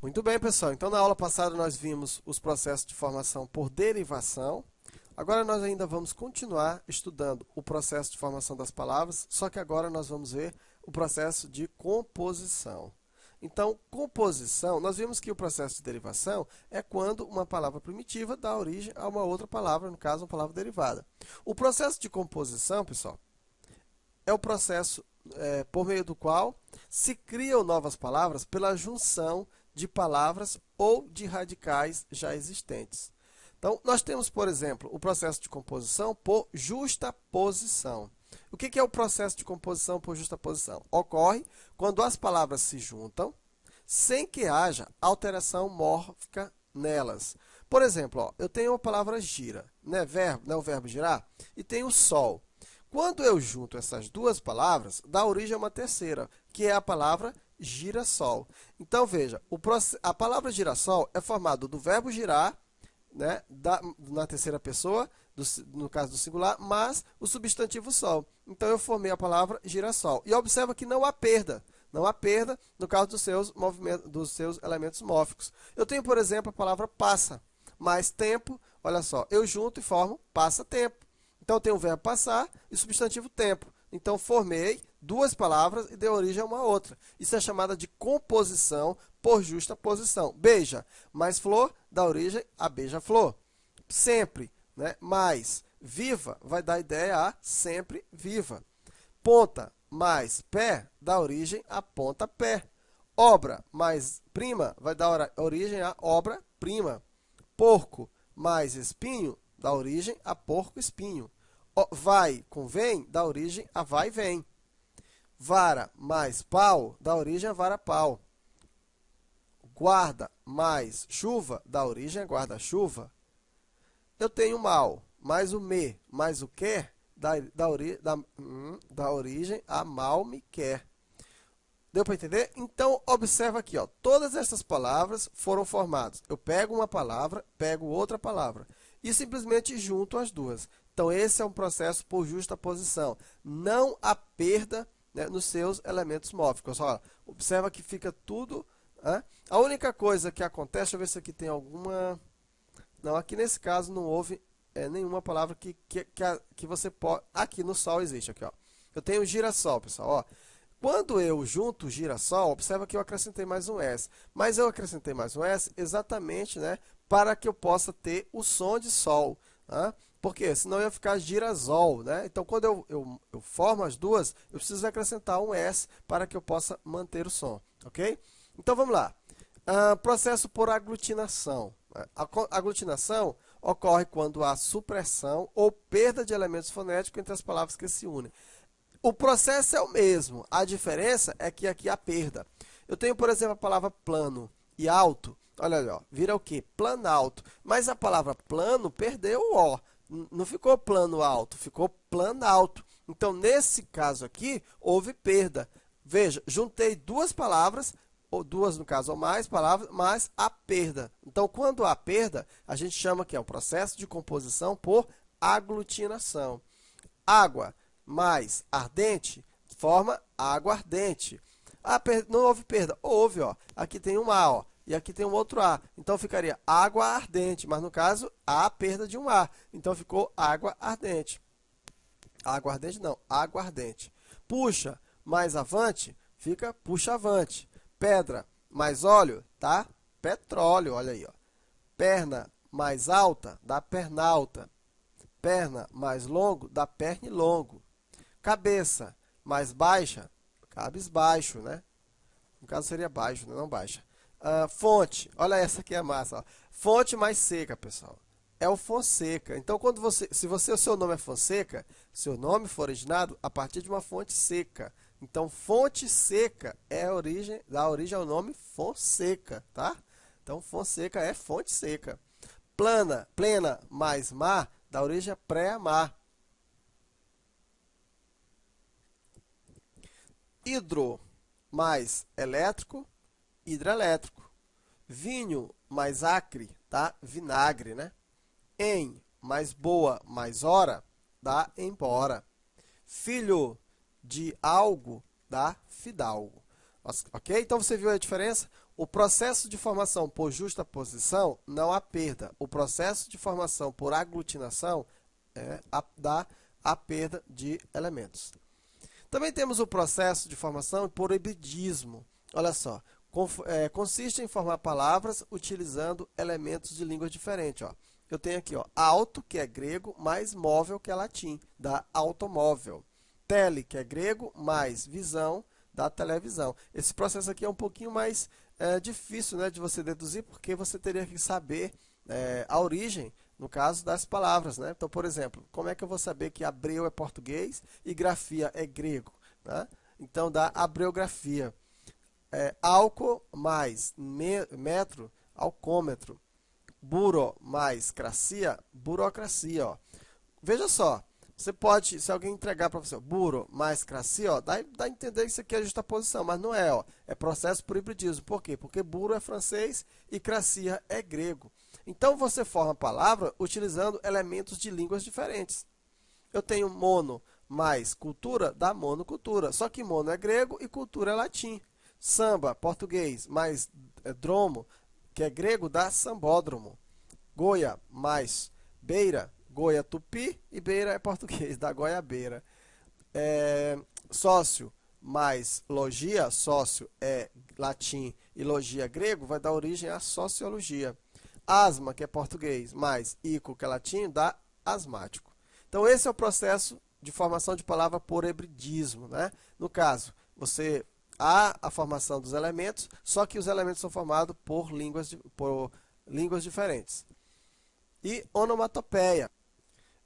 Muito bem, pessoal. Então, na aula passada, nós vimos os processos de formação por derivação. Agora, nós ainda vamos continuar estudando o processo de formação das palavras, só que agora nós vamos ver o processo de composição. Então, composição, nós vimos que o processo de derivação é quando uma palavra primitiva dá origem a uma outra palavra, no caso, uma palavra derivada. O processo de composição, pessoal, é o processo por meio do qual se criam novas palavras pela junção de palavras ou de radicais já existentes. Então, nós temos, por exemplo, o processo de composição por justaposição. O que é o processo de composição por justaposição? Ocorre quando as palavras se juntam sem que haja alteração mórfica nelas. Por exemplo, ó, eu tenho a palavra gira, né, o verbo girar, e tenho sol. Quando eu junto essas duas palavras, dá origem a uma terceira, que é a palavra girassol. Então, veja, a palavra girassol é formada do verbo girar, né, na terceira pessoa, no caso do singular, mas o substantivo sol. Então, eu formei a palavra girassol. E observa que não há perda. Não há perda no caso dos seus elementos mórficos. Eu tenho, por exemplo, a palavra passa, mais tempo, olha só, eu junto e formo passa-tempo. Então, eu tenho o verbo passar e o substantivo tempo. Então, formei duas palavras e deu origem a uma outra. Isso é chamada de composição por justaposição. Beija mais flor dá origem a beija-flor. Sempre, né, mais viva vai dar ideia a sempre viva. Ponta mais pé dá origem a ponta-pé. Obra mais prima vai dar origem a obra-prima. Porco mais espinho dá origem a porco-espinho. Vai com vem dá origem a vai-vem. Vara mais pau dá origem a vara-pau. Guarda mais chuva dá origem a guarda-chuva. Eu tenho mal mais o me mais o quer dá origem a mal me quer. Deu para entender? Então, observa aqui, ó, todas essas palavras foram formadas. Eu pego uma palavra, pego outra palavra e simplesmente junto as duas. Então, esse é um processo por justaposição. Não há perda, né, nos seus elementos mórficos. Ó, observa que fica tudo... A única coisa que acontece, deixa eu ver se aqui tem alguma... Não, aqui nesse caso não houve nenhuma palavra que você pode... Aqui no sol existe, aqui, ó. Eu tenho girassol, pessoal, ó. Quando eu junto girassol, observa que eu acrescentei mais um S. Mas eu acrescentei mais um S exatamente, né, para que eu possa ter o som de sol. Por quê? Senão ia ficar girasol, né? Então, quando eu formo as duas, eu preciso acrescentar um S para que eu possa manter o som, ok? Então, vamos lá. Processo por aglutinação. A aglutinação ocorre quando há supressão ou perda de elementos fonéticos entre as palavras que se unem. O processo é o mesmo, a diferença é que aqui há perda. Eu tenho, por exemplo, a palavra plano e alto. Olha ali, ó, vira o quê? Planalto. Mas a palavra plano perdeu o O. Não ficou plano alto, ficou planalto. Então, nesse caso aqui, houve perda. Veja, juntei duas palavras, ou duas no caso ou mais palavras, mas há perda. Então, quando há perda, a gente chama que é o processo de composição por aglutinação. Água mais ardente forma água ardente. Não houve perda. Houve, ó. Aqui tem um A, ó, e aqui tem um outro A. Então, ficaria água ardente, mas no caso, há perda de um A. Então, ficou água ardente. Água ardente não, água ardente. Puxa mais avante, fica puxa avante. Pedra mais óleo, tá? Petróleo, olha aí, ó. Perna mais alta, dá pernalta. Perna mais longo, dá pernilongo. Cabeça mais baixa, cabisbaixo, né? No caso seria baixo, não baixa. Fonte, olha essa aqui é massa, ó. Fonte mais seca, pessoal. É o Fonseca. Então, se o seu nome é Fonseca, seu nome for originado a partir de uma fonte seca. Então, fonte seca dá origem ao nome Fonseca, tá? Então, Fonseca é fonte seca. Plena mais mar dá origem a pré-mar. Hidro mais elétrico, hidrelétrico. Vinho mais acre, tá? Vinagre, né? Em mais boa mais hora, dá embora. Filho de algo, dá fidalgo. Ok? Então, você viu a diferença? o processo de formação por justaposição não há perda. O processo de formação por aglutinação dá a perda de elementos. Também temos o processo de formação por hibridismo. Olha só, consiste em formar palavras utilizando elementos de línguas diferentes. Ó. Eu tenho aqui auto, que é grego, mais móvel, que é latim, dá automóvel. Tele, que é grego, mais visão, dá televisão. Esse processo aqui é um pouquinho mais difícil, né, de você deduzir, porque você teria que saber a origem, no caso das palavras, né? Então, por exemplo, como é que eu vou saber que abreu é português e grafia é grego? Né? Então, dá abreografia. Álcool mais metro, alcômetro. Buro mais cracia, burocracia. Ó. Veja só, você pode, se alguém entregar para você, buro mais cracia, ó, dá a entender que isso aqui é justaposição, mas não é. Ó, é processo por hibridismo. Por quê? Porque buro é francês e cracia é grego. Então, você forma a palavra utilizando elementos de línguas diferentes. Eu tenho mono mais cultura, dá monocultura. Só que mono é grego e cultura é latim. Samba, português, mais dromo, que é grego, dá sambódromo. Goia mais beira, goia tupi, e beira é português, dá goiabeira. Sócio mais logia, sócio é latim e logia grego, vai dar origem à sociologia. Asma, que é português, mais ico, que é latim, dá asmático. Então, esse é o processo de formação de palavra por hibridismo. Né? No caso, há a formação dos elementos, só que os elementos são formados por línguas diferentes. E onomatopeia.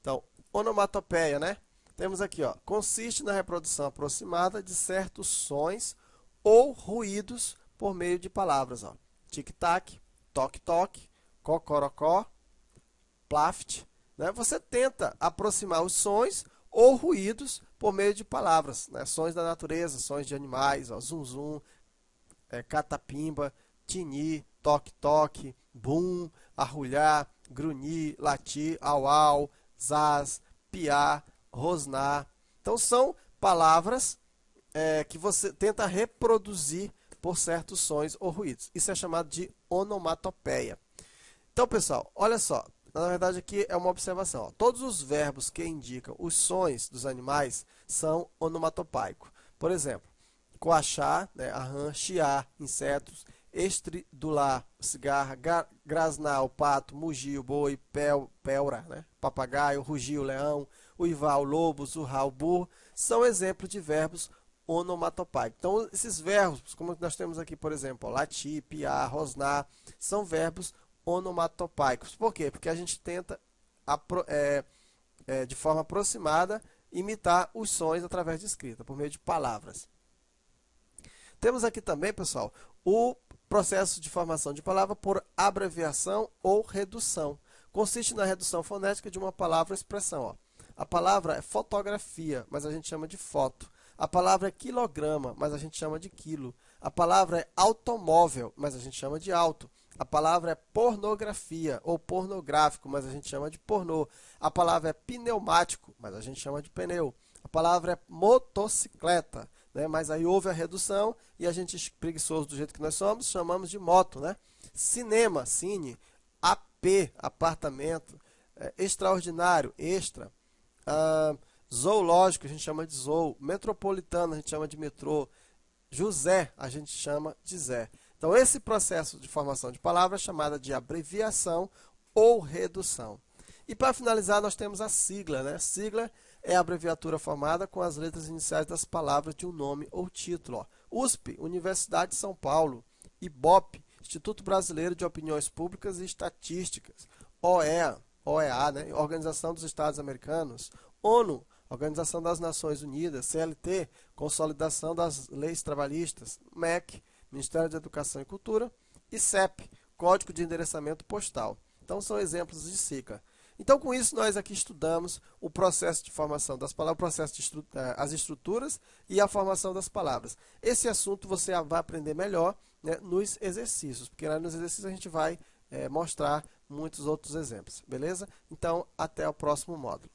Então, onomatopeia, né? Temos aqui, ó, consiste na reprodução aproximada de certos sons ou ruídos por meio de palavras. Tic-tac, toque-toque, cocorocó, plaft. Né? Você tenta aproximar os sons ou ruídos por meio de palavras. Né? Sons da natureza, sons de animais, zum-zum, catapimba, tini, toque-toque, bum, arrulhar, grunhir, latir, au-au, zaz, piar, rosnar. Então, são palavras que você tenta reproduzir por certos sons ou ruídos. Isso é chamado de onomatopeia. Então, pessoal, olha só. Na verdade, aqui é uma observação. Ó. Todos os verbos que indicam os sons dos animais são onomatopeicos. Por exemplo, coachar, né, arran, chiar, insetos, estridular, cigarra, grasnar, o pato, mugir, o boi, pelra, né, papagaio, rugir, o leão, uivar, o lobo, zurrar, o burro, são exemplos de verbos onomatopeicos. Então, esses verbos, como nós temos aqui, por exemplo, ó, latir, piar, rosnar, são verbos onomatopeicos. Por quê? Porque a gente tenta, de forma aproximada, imitar os sons através de escrita, por meio de palavras. Temos aqui também, pessoal, o processo de formação de palavra por abreviação ou redução. Consiste na redução fonética de uma palavra ou expressão. Ó. A palavra é fotografia, mas a gente chama de foto. A palavra é quilograma, mas a gente chama de quilo. A palavra é automóvel, mas a gente chama de auto. A palavra é pornografia ou pornográfico, mas a gente chama de pornô. A palavra é pneumático, mas a gente chama de pneu. A palavra é motocicleta, né? Mas aí houve a redução e a gente, preguiçoso do jeito que nós somos, chamamos de moto. Né? Cinema, cine. AP, apartamento. Extraordinário, extra. Zoológico, a gente chama de zoo. Metropolitano, a gente chama de metrô. José, a gente chama de Zé. Então, esse processo de formação de palavras é chamado de abreviação ou redução. E para finalizar, nós temos a sigla. Né? Sigla é a abreviatura formada com as letras iniciais das palavras de um nome ou título. Ó. USP, Universidade de São Paulo. IBOP, Instituto Brasileiro de Opiniões Públicas e Estatísticas. OEA, né? Organização dos Estados Americanos. ONU, Organização das Nações Unidas. CLT, Consolidação das Leis Trabalhistas. MEC, Ministério da Educação e Cultura, e CEP, Código de Endereçamento Postal. Então, são exemplos de sigla. Então, com isso, nós aqui estudamos o processo de formação das palavras, as estruturas e a formação das palavras. Esse assunto você vai aprender melhor, né, nos exercícios, porque lá nos exercícios a gente vai mostrar muitos outros exemplos, beleza? Então, até o próximo módulo.